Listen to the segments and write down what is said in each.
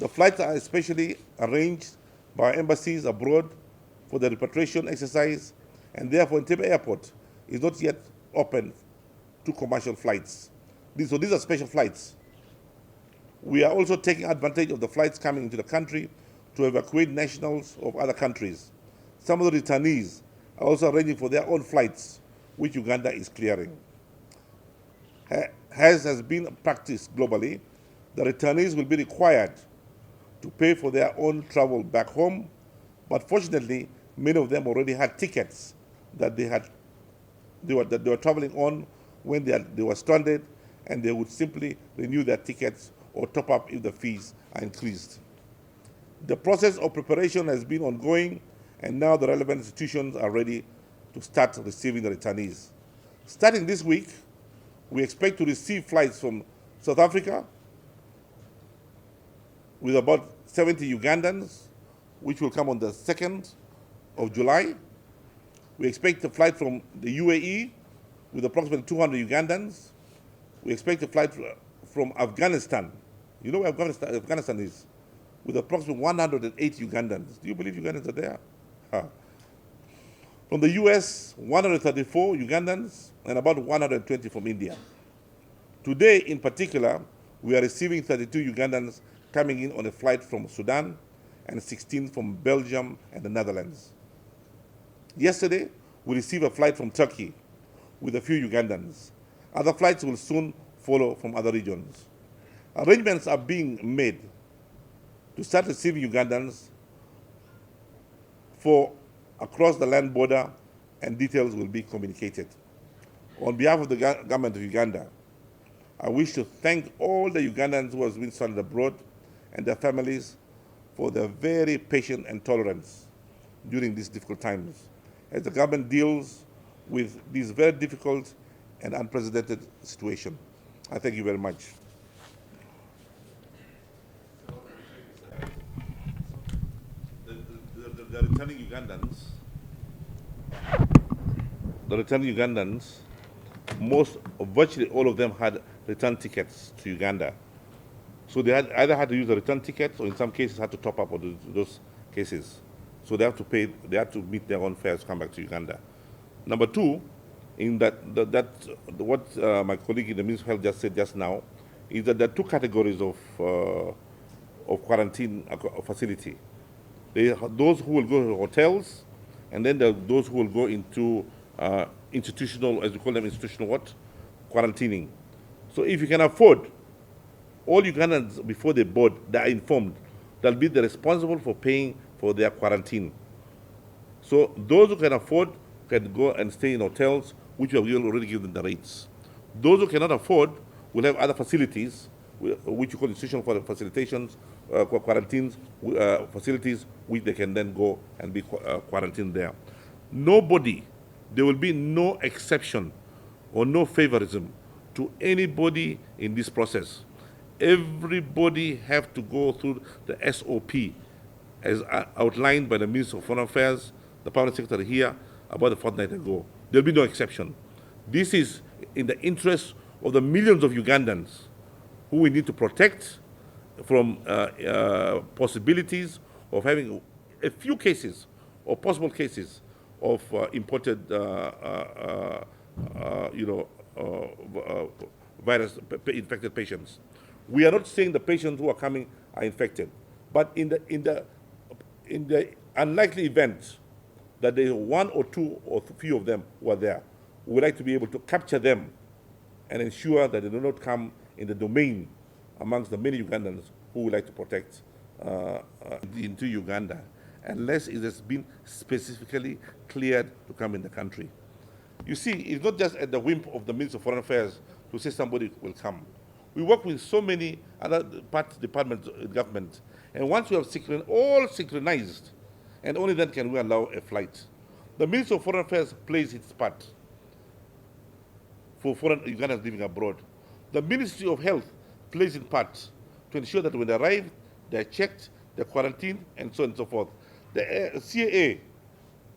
The flights are especially arranged by embassies abroad for the repatriation exercise, and therefore Entebbe Airport is not yet open to commercial flights. So these are special flights. We are also taking advantage of the flights coming into the country to evacuate nationals of other countries. Some of the returnees are also arranging for their own flights, which Uganda is clearing. As has been practiced globally, the returnees will be required to pay for their own travel back home, but fortunately, many of them already had tickets that they were traveling on when they were stranded, and they would simply renew their tickets or top up if the fees are increased. The process of preparation has been ongoing, and now the relevant institutions are ready to start receiving the returnees. Starting this week, we expect to receive flights from South Africa with about 70 Ugandans, which will come on the 2nd of July. We expect a flight from the UAE with approximately 200 Ugandans. We expect a flight from Afghanistan. You know where Afghanistan is? With approximately 108 Ugandans. Do you believe Ugandans are there? Huh. From the US, 134 Ugandans and about 120 from India. Today, in particular, we are receiving 32 Ugandans coming in on a flight from Sudan and 16 from Belgium and the Netherlands. Yesterday, we received a flight from Turkey with a few Ugandans. Other flights will soon follow from other regions. Arrangements are being made to start receiving Ugandans for across the land border, and details will be communicated. On behalf of the government of Uganda, I wish to thank all the Ugandans who have been stranded abroad and their families for their very patience and tolerance during these difficult times, as the government deals with this very difficult and unprecedented situation. I thank you very much. The returning Ugandans, virtually all of them had return tickets to Uganda. So they either had to use a return ticket, or in some cases had to top up on those cases. So they have to pay, they have to meet their own fares to come back to Uganda. Number two, in what my colleague in the Ministry of Health just said just now, is that there are two categories of quarantine facility. Those who will go to hotels, and then there are those who will go into institutional, as we call them, institutional what? Quarantining. So if you can afford, all Ugandans before they board, they are informed. They'll be responsible for paying for their quarantine. So those who can afford can go and stay in hotels, which we have already given the rates. Those who cannot afford will have other facilities, which you call institutional facilitations, quarantines, facilities, which they can then go and be quarantined there. Nobody, there will be no exception or no favoritism to anybody in this process. Everybody have to go through the SOP as outlined by the Minister of Foreign Affairs, the Permanent Secretary here, about a fortnight ago. There will be no exception. This is in the interest of the millions of Ugandans who we need to protect from possibilities of having a few cases or possible cases of imported, virus infected patients. We are not saying the patients who are coming are infected, but in the unlikely event that there is one or two or few of them who are there, we would like to be able to capture them and ensure that they do not come in the domain amongst the many Ugandans who would like to protect into Uganda, unless it has been specifically cleared to come in the country. You see, it's not just at the whim of the Minister of Foreign Affairs to say somebody will come. We work with so many other departments of government, and once we have all synchronized, and only then can we allow a flight. The Minister of Foreign Affairs plays its part for foreign Ugandans living abroad. The Ministry of Health plays its part to ensure that when they arrive, they're checked, they're quarantined, and so on and so forth. The CAA,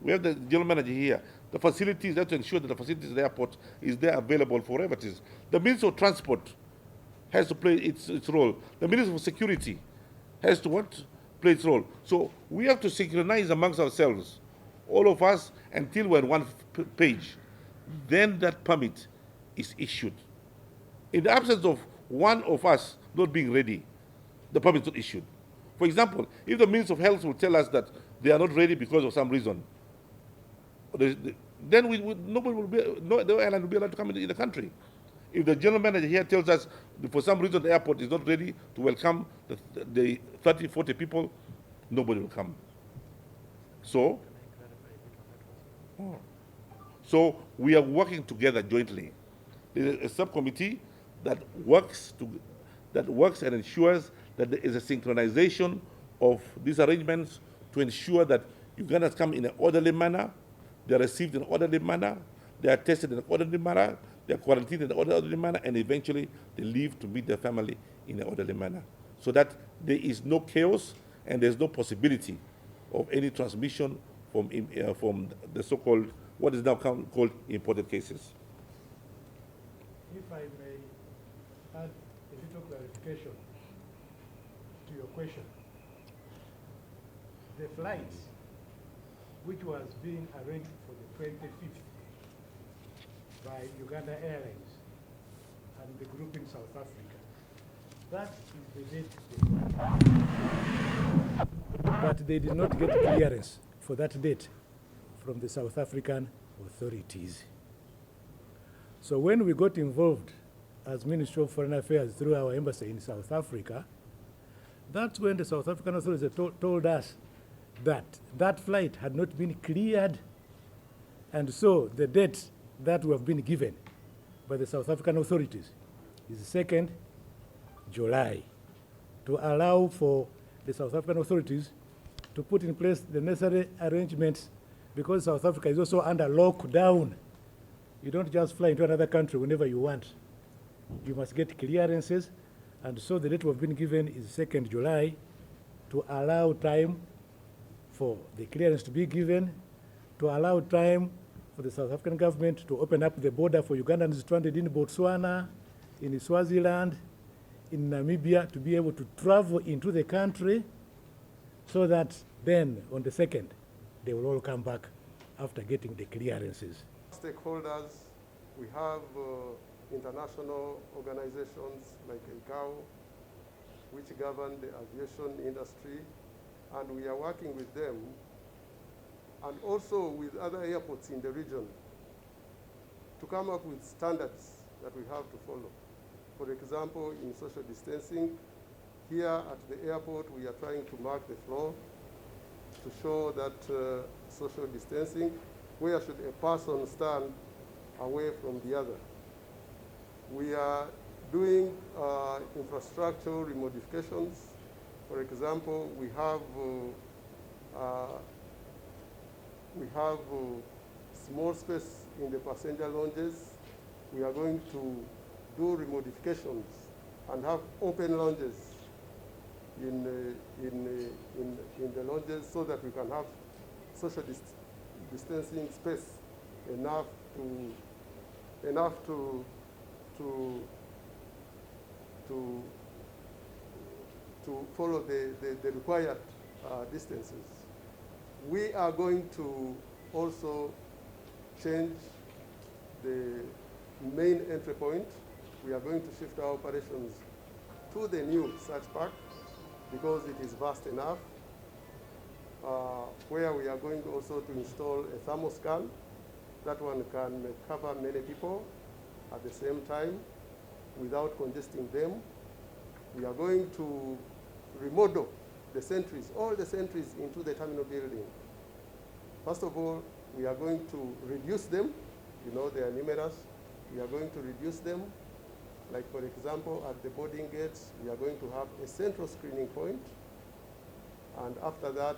we have the general manager here, the facilities, they have to ensure that the facilities at the airport is there available for whoever it is. The Minister of Transport has to play its role. The Minister of Security has to what? Play its role. So we have to synchronize amongst ourselves, all of us, until we're on one page. Then that permit is issued. In the absence of one of us not being ready, the permit is not issued. For example, if the Minister of Health will tell us that they are not ready because of some reason, then nobody will be, no airline will be allowed to come into the country. If the general manager here tells us for some reason the airport is not ready to welcome the 30, 40 people, nobody will come. So, so we are working together jointly. There is a subcommittee that works and ensures that there is a synchronization of these arrangements to ensure that Ugandans come in an orderly manner, they are received in an orderly manner, they are tested in an orderly manner, they are quarantined in an orderly manner, and eventually they leave to meet their family in an orderly manner. So that there is no chaos and there's no possibility of any transmission from the so-called, what is now called imported cases. If I may add a little clarification to your question. The flight, which was being arranged for the 25th by Uganda Airlines and the group in South Africa, that is the date they wanted. But they did not get clearance for that date from the South African authorities. So when we got involved as Ministry of Foreign Affairs through our embassy in South Africa, that's when the South African authorities told us that that flight had not been cleared, and so the date that we have been given by the South African authorities is 2nd July, to allow for the South African authorities to put in place the necessary arrangements, because South Africa is also under lockdown. You don't just fly into another country whenever you want. You must get clearances, and so the date we've been given is 2nd July to allow time for the clearance to be given, to allow time for the South African government to open up the border for Ugandans stranded in Botswana, in Swaziland, in Namibia, to be able to travel into the country, so that then on the 2nd, they will all come back after getting the clearances. Stakeholders, we have international organizations like ICAO, which govern the aviation industry, and we are working with them, and also with other airports in the region, to come up with standards that we have to follow. For example, in social distancing, here at the airport, we are trying to mark the floor to show that social distancing, where should a person stand away from the other. We are doing infrastructural remodifications. For example, we have small space in the passenger lounges. We are going to do remodifications and have open lounges in the lounges, so that we can have social distancing space enough to follow the required distances. We are going to also change the main entry point. We are going to shift our operations to the new search park, because it is vast enough, where we are going also to install a thermal scan. That one can cover many people at the same time without congesting them. We are going to remodel the sentries, all the sentries into the terminal building. First of all, we are going to reduce them. You know, they are numerous. We are going to reduce them. Like, for example, at the boarding gates, we are going to have a central screening point. And after that,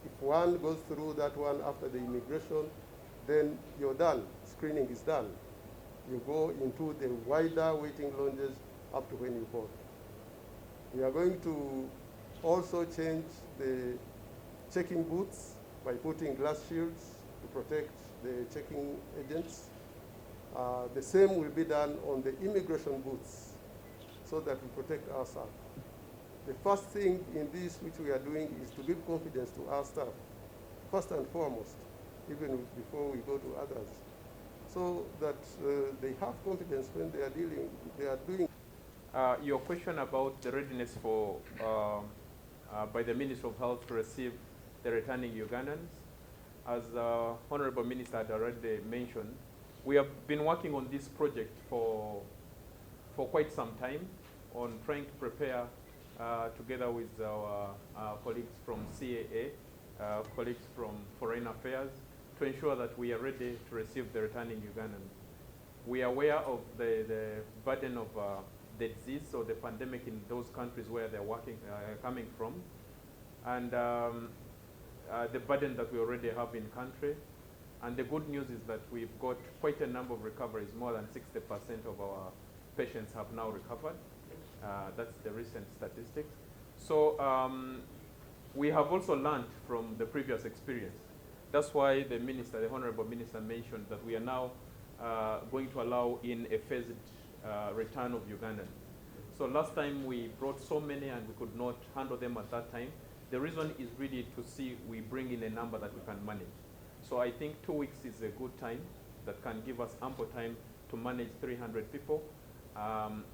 if one goes through that one after the immigration, then you're done. Screening is done. You go into the wider waiting lounges up to when you board. We are going to also change the checking booths by putting glass shields to protect the checking agents. The same will be done on the immigration booths, so that we protect ourselves. the first thing in this which we are doing is to give confidence to our staff, first and foremost, even before we go to others, so that they have confidence when they are doing. Your question about the readiness for by the Minister of Health to receive the returning Ugandans, as the Honorable Minister had already mentioned, we have been working on this project for quite some time on trying to prepare together with our colleagues from CAA, colleagues from Foreign Affairs, to ensure that we are ready to receive the returning Ugandans. We are aware of the burden of the disease or the pandemic in those countries where they're coming from, and the burden that we already have in country. And the good news is that we've got quite a number of recoveries. More than 60% of our patients have now recovered. That's the recent statistics. So we have also learned from the previous experience. That's why the minister, the Honorable Minister, mentioned that we are now going to allow in a phased return of Ugandans. So last time we brought so many and we could not handle them at that time. The reason is really to see we bring in a number that we can manage. So I think 2 weeks is a good time that can give us ample time to manage 300 people.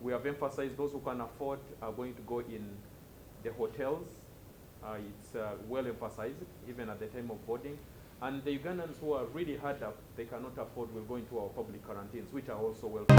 We have emphasized those who can afford are going to go in the hotels. It's well emphasized, even at the time of boarding. And the Ugandans who are really hard up, they cannot afford, will go into our public quarantines, which are also welcome.